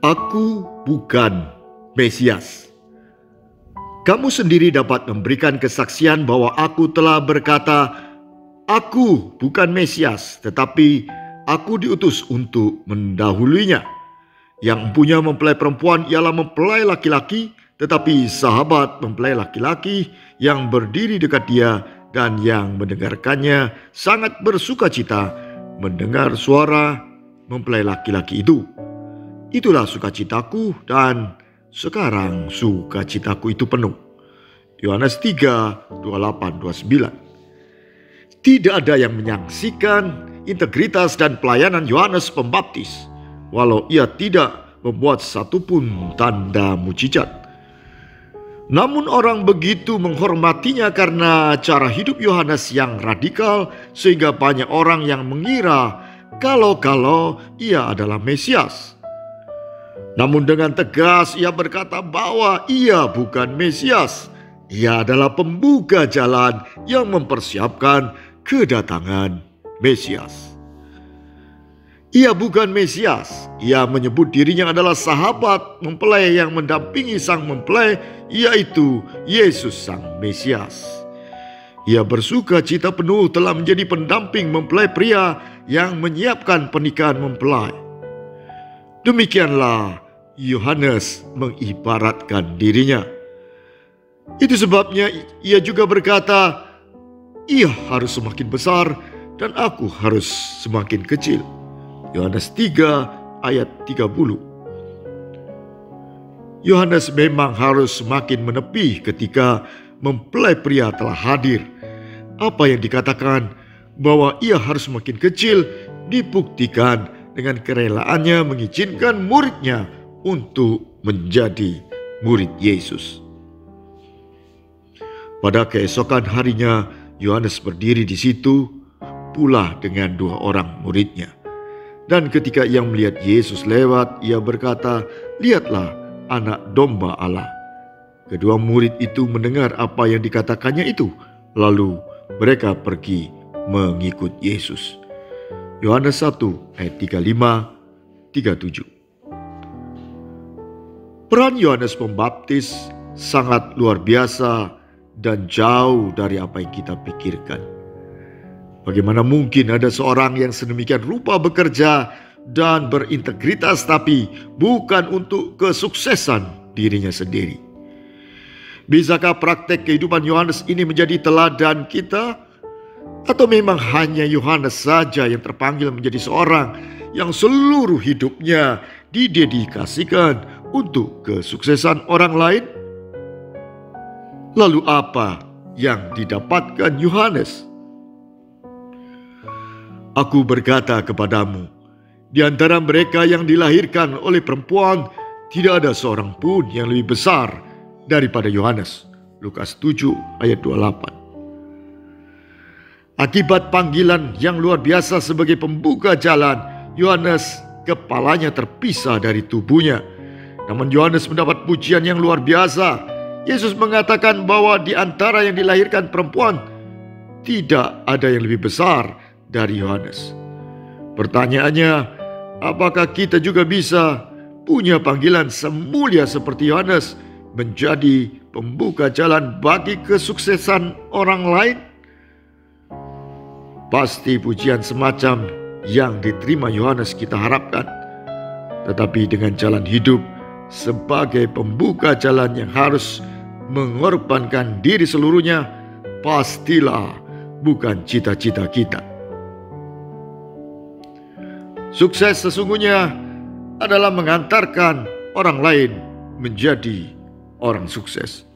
Aku bukan Mesias. Kamu sendiri dapat memberikan kesaksian bahwa aku telah berkata, "Aku bukan Mesias, tetapi aku diutus untuk mendahulunya." Yang empunya mempelai perempuan ialah mempelai laki-laki, tetapi sahabat mempelai laki-laki yang berdiri dekat dia dan yang mendengarkannya sangat bersukacita mendengar suara mempelai laki-laki itu. Itulah sukacitaku, dan sekarang sukacitaku itu penuh. Yohanes 3, 28-29. Tidak ada yang menyaksikan integritas dan pelayanan Yohanes Pembaptis, walau ia tidak membuat satupun tanda mujizat. Namun orang begitu menghormatinya karena cara hidup Yohanes yang radikal, sehingga banyak orang yang mengira kalau ia adalah Mesias. Namun dengan tegas ia berkata bahwa ia bukan Mesias. Ia adalah pembuka jalan yang mempersiapkan kedatangan Mesias. Ia bukan Mesias. Ia menyebut dirinya adalah sahabat mempelai yang mendampingi sang mempelai, yaitu Yesus sang Mesias. Ia bersuka cita penuh telah menjadi pendamping mempelai pria yang menyiapkan pernikahan mempelai. Demikianlah Yohanes mengibaratkan dirinya. Itu sebabnya ia juga berkata, "Ia harus semakin besar dan aku harus semakin kecil." Yohanes 3 ayat 30. Yohanes memang harus semakin menepi ketika mempelai pria telah hadir. Apa yang dikatakan bahwa ia harus semakin kecil dibuktikan dengan kerelaannya mengizinkan muridnya untuk menjadi murid Yesus. Pada keesokan harinya, Yohanes berdiri di situ pula dengan 2 orang muridnya. Dan ketika ia melihat Yesus lewat, ia berkata, "Lihatlah anak domba Allah." Kedua murid itu mendengar apa yang dikatakannya itu, lalu mereka pergi mengikut Yesus. Yohanes 1 ayat 35-37. Peran Yohanes Pembaptis sangat luar biasa dan jauh dari apa yang kita pikirkan. Bagaimana mungkin ada seorang yang sedemikian rupa bekerja dan berintegritas tapi bukan untuk kesuksesan dirinya sendiri? Bisakah praktek kehidupan Yohanes ini menjadi teladan kita? Atau memang hanya Yohanes saja yang terpanggil menjadi seorang yang seluruh hidupnya didedikasikan untuk kesuksesan orang lain? Lalu apa yang didapatkan Yohanes? Aku berkata kepadamu, di antara mereka yang dilahirkan oleh perempuan, tidak ada seorang pun yang lebih besar daripada Yohanes. Lukas 7 ayat 28. Akibat panggilan yang luar biasa sebagai pembuka jalan, Yohanes kepalanya terpisah dari tubuhnya. Namun Yohanes mendapat pujian yang luar biasa. Yesus mengatakan bahwa di antara yang dilahirkan perempuan, tidak ada yang lebih besar dari Yohanes. Pertanyaannya, apakah kita juga bisa punya panggilan semulia seperti Yohanes, menjadi pembuka jalan bagi kesuksesan orang lain? Pasti pujian semacam yang diterima Yohanes kita harapkan. Tetapi dengan jalan hidup sebagai pembuka jalan yang harus mengorbankan diri seluruhnya, pastilah bukan cita-cita kita. Sukses sesungguhnya adalah mengantarkan orang lain menjadi orang sukses.